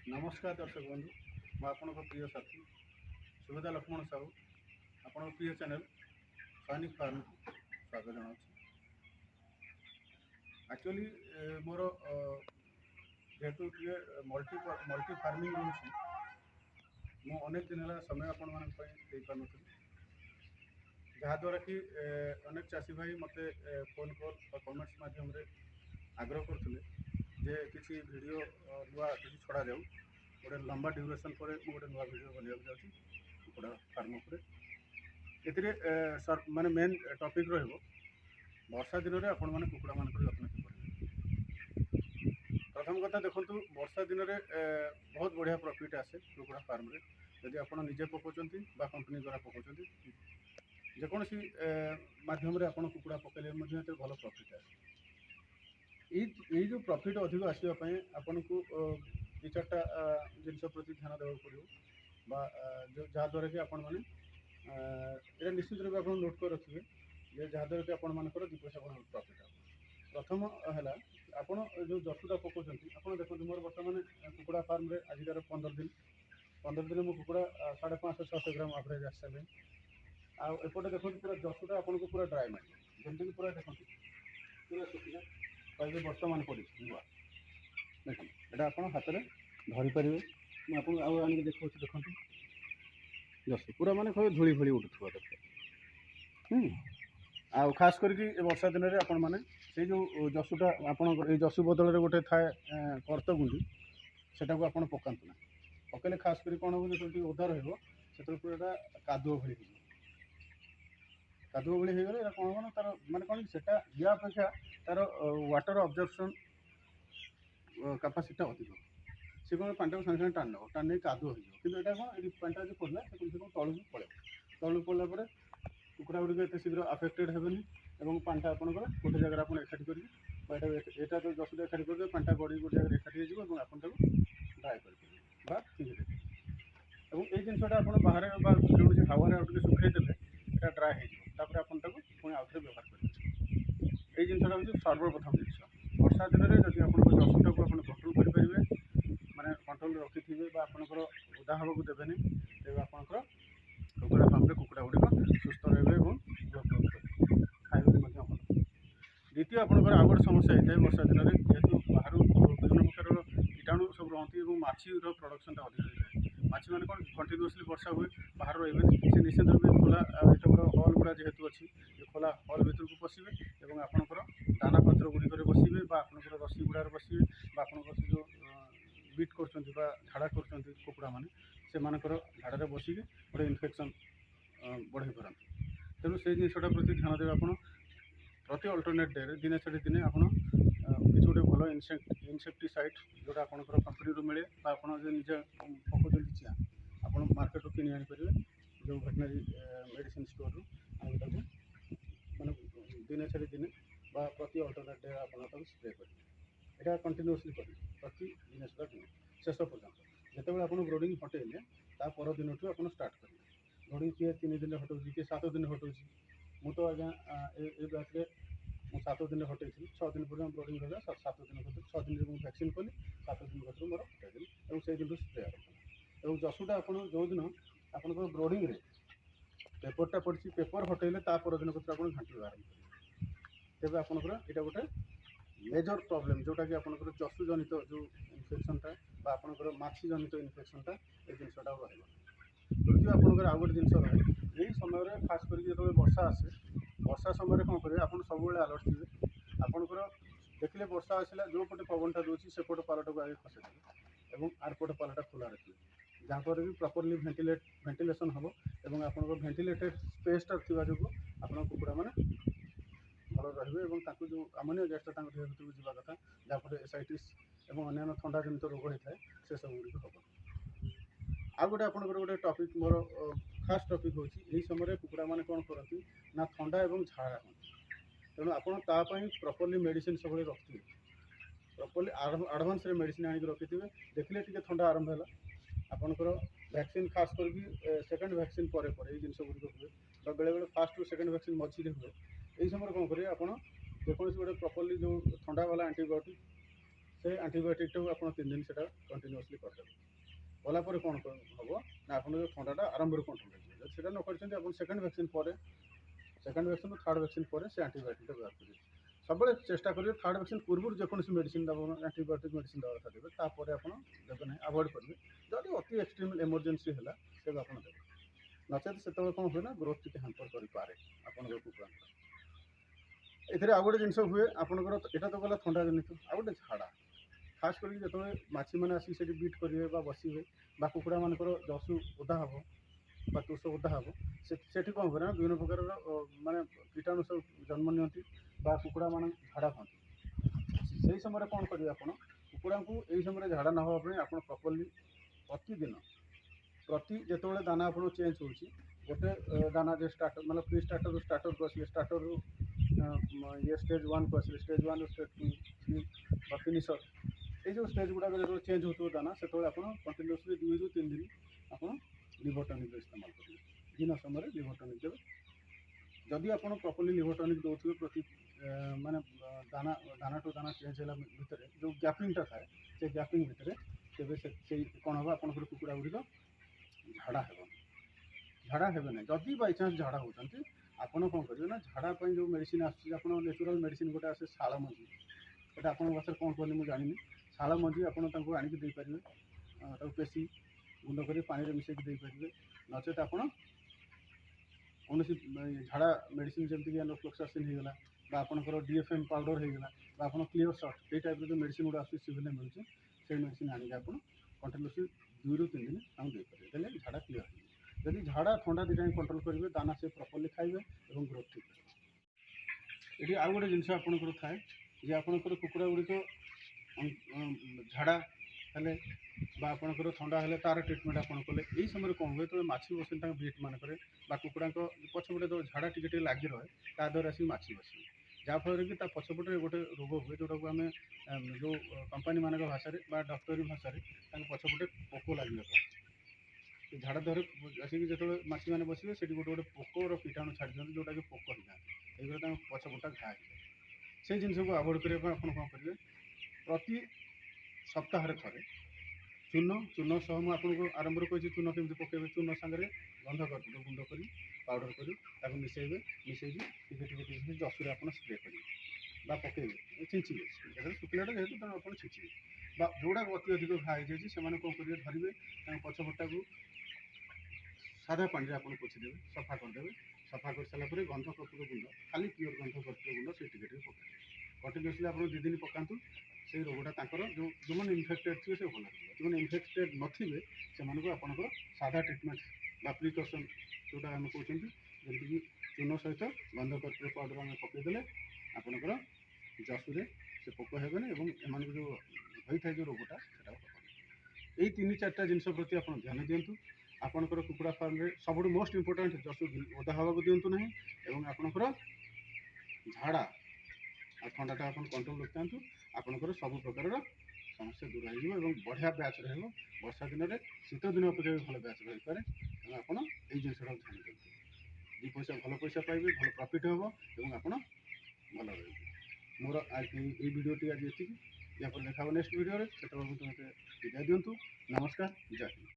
नमस्कार दर्शक बंधु मैं आपन प्रिय साथी सुविधा लक्ष्मण साहू आपण प्रिय चैनल सैनिक फार्म को स्वागत जनाऊँ। एक्चुअली मोर जेहेतु मल्टी मल्टी फार्मिंग रोचे मु अनेक दिन है समय आपण मान पार जहाद्वारा कि अनेक चाषी भाई मत फोन कॉल और कमेंट्स मध्यम आग्रह करते जे किसी वीडियो नुआ किसी छड़ा जाऊ गोटे लंबा ड्यूरेसन पर गोटे नुआ वीडियो बनवाक जाऊँगी कुकुड़ा फार्म पर माने मेन टॉपिक वर्षा दिन में आपण मैंने कुकुड़ा मान जत्न प्रथम कथा देखु वर्षा दिन में बहुत बढ़िया प्रॉफिट आसे कुकुड़ा फार्म रे यदि आप निजे पकाउछंती बा कंपनी द्वारा पकाउछंती जेकोसी माध्यम आप कुकुड़ा पकड़े भल प्रॉफिट आसे ये जो प्रॉफिट अधिक आसवाई आपन को दु चार्टा जिन प्रति ध्यान देवाक पड़ो जहाद्वारा कि आपण मैंने ये निश्चित रूप आप नोट कर रखिए जहाद्वारा कि आपण मानकर दु पैसा प्रॉफिट हे प्रथम है आपड़ जो जसुटा पकाउछंती आप देखो मोर बर्तमान कुकुड़ा फार्म रे आजिकार 15 दिन मो कुकुड़ा 550-600 ग्राम एवरेज आस सारे आपटे देखो पूरा जसुटा आपको पूरा ड्राए मार जमीक पूरा देखो पूरा सुखिला कहीं बर्तमान पड़ी नुआ देखो यहाँ आप हाथ में धरीपर मुझे आपको देखा देखो जस पूरा माने कह धूली भूली उठुवा दरकार आ खास करके वर्षा दिन में आपण मैंने से जो जसुटा आप जसु बदल में गोटे थाए कर्तगुंडी से आप पकातु ना पकड़े खास कर कौन हो जो ओदा रो पूरा कादुओ भली कादुओ भली होगले कौन हो तार माने कौन से या अपेक्षा तार वाटर अब्जर्पशन कैपेसिटी अधिक सी कौन पानी सागे सागे टाण नब टाण नहीं कादुओ हो कि यहाँ कौन ये पानी जो पड़ा से तलू पड़े तलू पड़ा कुकुड़ा गुड़िक एत शीघ्र आफेक्टेड हेनी और पानी आपंकर गोटे जगह आप एकाठी करेंगे यहाँ तो जसुटा एकाठी करदे पानी गड़ी गोटे जगह एकाठी हो आप ड्राए कर और ये जिनसा आप बाहर जो हावे आगे सुखेदेले यहाँ ड्राए होपर आप पुणी आउ थे व्यवहार करेंगे ये जिनसा हूँ सर्वप्रथम जिन वर्षा दिन में जब आप जसुटा को कंट्रोल करेंगे माने कंट्रोल रखी आपंकर ओदा हाँ देवेनि तेज आपंकर कुकुड़ा फार्म कुकुड़ा गुड़िक सुस्थ रहे और खाइबे भल द्वितीय आपंकर आउ गोटे समस्या होता है वर्षा दिन में जेहेतु बाहर विभिन्न प्रकार कीटाणु सब रहती और माछीर प्रोडक्शन अधिक होता है माछी मैंने कौन कंटिन्यूअसली वर्षा हुए बाहर रही से निश्चित रूप खोला एत बड़ा हल गुड़ा जेहेतु अच्छी खोला हल भर को पशे और आपंकर दाना पत्र गुड़िक बसवे आपंकर रसी गुड़ार बसवे आपंकर से जो बीट कर झाड़ा कर कुकुड़ा मैंने से मानकर झाड़े बसिक गोटे इनफेक्शन बढ़े पारती तेणु से जिनटा प्रति ध्यान देवे आप प्रति अल्टरनेट डे दिने छाड़ी दिने आप किसी गोटे भल इनसेक्टिसाइड जोटा आपंकर कंपनी मिले आप निजे पकाउं चिआ आप मार्केट किणी आनीपर जो वेटनरी मेडिसिन स्टोर आगे मैंने दिने छाड़ी दिने प्रति अल्टरनेट डे आप स्प्रे करेंगे यहाँ कंटिन्यूअसली करेंगे प्रति दिन दिन शेष पर्यटन जिते आप ब्रोडिंग हटेले ता पर दिन आप स्टार्ट करेंगे ब्रोडिंग किए 3 दिन हटाऊँ किए 7 दिन हटाऊँ मुझे तो आज्ञा ये बैच में 7 दिन हटे 6 दिन पर ब्रोडिंग रहा 7 दिन भर 6 दिन में वैक्सीन कली 7 दिन भर मोर हटाई और से दिन स्प्रे आरम्भ और जसुटा आप जो दिन आप ब्रोडिंग पेपरटा पड़ी पेपर हटेले पर दिन आप घाटी आरम्भ करेंगे तेज आपंकर यहाँ गोटे मेजर प्रॉब्लम जोटा कि आपंकर जसु जनित जो इनफेक्शनटा आपंकर माछी जनित इनफेक्शनटा ये जिनसा रहा तृतीय आपंकर आउ गोटे जिन रहे यही समय खास करके जो वर्षा आसे वर्षा समय कौन करेंगे आप सब अलर्ट थे आपंकर देखिले वर्षा आसला जो पटे पवनटा दूसरी सेपट पालटा को आगे खसେଇ और आरपट पालटा खोला रखिए जहाँपर भी प्रॉपर्ली भेंटिलेसन हम और आप भेंटिलेटेड स्पेसटा थी जो आप कुकुड़ा मैंने भल रही जो अमोनिया गैसटा देह भर को जावा कथा जहाँपर एसाइटिस और अन्य ठंडा जनित रोग होता है से सब गुड़िक हम आउ गोटे आपंकर गोटे टॉपिक मोर खास टॉपिक होची यही समय कुकुड़ा मैंने कौन करती ना ठंडा और झाड़ा हूँ तेणु आपड़ी प्रॉपर्ली मेडिसिन सब रखिए प्रॉपर्ली आडभांस मेडिसिन आनिक रखी देखिले टी ठंडा आरंभ है आपंकर वैक्सीन खास करके सेकेंड वैक्सीन पर जिन गुड़िक हुए बेले बेले फास्ट सेकेंड वैक्सीन मझे हुए यही समय कौन करेंगे आप जेकोसी गोटे प्रॉपर्ली जो ठंडा वाला एंटीबायोटिक से आंटीबायोटिक आप 3 दिन से कंटिन्यूअसली करदेवे कलापर कौन हम ना आप थंडा आरंभ कंट्रोल हो जब न कर second vaccine second vaccine third vaccine पर से आंटीबायोटिक व्यवहार करेंगे सब चेष्टा करेंगे थर्ड वैक्सीन पूर्व जेकोसी मेडिसिन आंटीबायोटिक मेडिसिन दवा देवे तापर आप देवे ना अवॉइड करेंगे जदि अति एक्सट्रीम इमरजेंसी है तेज आप देवे नचेत से कौन हुए ना ग्रोथ टी हैम्पर करें आप कुकुड़ा ए आउ गोटे जिन हुए आपंकर यहाँ तो गला थंडा जनित आउ गोटे झाड़ा खास करके जो माछी मैंने आसिक बीट करेंगे बसवे कुकुड़ा मानकर जसु ओदा हम तुष ओदा हम से कौन हुए ना विभिन्न प्रकार माने कीटाणु सब जन्म नियंती कुकुड़ा मान झाड़ा खाती से समय कौन करेंगे आप कुकुड़ा को यही समय झाड़ा न होगा आप प्रॉपर्ली प्रतिदिन प्रति जो दाना आप चेंज हो गोटे दाना जो स्टार्टर मतलब प्री स्टार्टर स्टार्टर को आसिले स्टार्टर ये स्टेज 1 को आसिले स्टेज 1 स्टेज 2 3 फिनिशर ये जो स्टेज गुड़ाक जो चेंज हो दाना से आप कंटिन्यूअसली 2 ରୁ 3 दिन आप लिवर टॉनिक इस्तेमाल करेंगे दिन समय लिवर टॉनिक देवे जदि आप प्रॉपर्ली लिवर टॉनिक दौथे प्रति माने दाना दाना टू दाना चेंज है भितर जो गैपिंगटा थाए से गैपिंग भितर तेज से कौन हम आप कुकुड़ा गुड़िक झाड़ा झाड़ा हे ना जदि बाई चान्स झाड़ा होती आपड़ कौन करेंगे ना झाड़ा जो मेडिसिन आप नेचुरल मेडिसिन गोटे आसे शाल मंजी यहाँ आप पाखे कौन कहते मुझे जानी शाल मंजी आपको आणिक देपारे पेशी गुंड कर पानी मिसेक देपारे नचेत आप कौन झाड़ा मेडिसिन जमीक एनोफ्लोक्सासिन होगला आपंकर डीएफएम पाउडर होगला आप क्लियर शॉट ये टाइप जो मेडिसिन गुड़ा आस सिविल मिलूँ से मेडिसिन आनिक आप कंटिन्यूअसली 2 ରୁ 3 दिन आम देपारे झाड़ा क्लीयर हो जदि झाड़ा थंडा दुटा कंट्रोल करेंगे दाना से प्रॉपर्ली खाइबे और ग्रोथ ठीक है ये आउ गोटे जिन आपंकर थाए जे आपंकर कुकुड़ा गुड़िक झाड़ा हेले आपंकर थंडा हेले तार ट्रिटमेंट आप कले यही समय कौन हुए तो माछी बस बीट मानक कुकुड़ा पछपटे जो झाड़ा टी लगी रहे ता द्वारा आसिक माछी बस जहाँफल कि पछपटे गोटे रोग हुए जोटा को आम जो कंपानी मान भाषा डॉक्टरी भाषा पछपटे पोक लगे झाड़ा दर आसिक जो माछी मैंने बसवे से गोटे गोटे पोकर कीटाणु छाड़ी दिखाते जोटा कि पोक हो जाते ये पछपटा घा से जिन को अवॉइड करने आप कौन करेंगे प्रति सप्ताह थे चून चून सह मुझे आरंभ कही चून केमी पकेबे चून सागर गंध कर गुंड कर पाउडर कर मिसेबे मिसेक जसुरे आप स्प्रे करेंगे पकेबे छिंचे शुक्ला जेहतु आप छिंचे जोड़ा अति अधिक घा हो जाए कौन करेंगे धरवे पछपटा को साधा पानी आप पोछीदेवे सफा करदे सफा कर सारापर गंध कर्पूर गुंड खाली प्योर गंध कर्पूर गुंड से पकाए कंटिन्यूअसली आप 2 दिन पकातु से रोगटा जो जो मैंने इनफेक्टेड थे से भल जो इनफेक्टेड नथिबे से आपंकर साधा ट्रिटमेंट प्रिकसन जोटा आम कहते जमीक चून सहित गंध कर्पूर पाउडर आम पकईदे आपंकर जसुरे से पोक हेबे एम जो होता है जो रोगटा यही 3-4टा जिन प्रति आप ध्यान दिंतु आपंकर कुकुड़ा फार्म में सब मोस्ट इम्पोर्टाट जसु ओदा हवा दिंतु ना और आपंकर झाड़ा और थंडाटा आप कंट्रोल रखिथा आपंकर सब प्रकार समस्या दूर हो बढ़िया बैच रहा वर्षा दिन में शीत दिन अपेक्षा भी भल बैच रही पाए तेनाली आप जिनसा ध्यान दिखाते 2 पैसा भल पैसा पाइबे भल प्रॉफिट हम और आप भल रही मोर ये भिडियोटी आज ये या देखा नेक्स्ट भिडियो से मत विदाय दिंतु नमस्कार जय हिंद।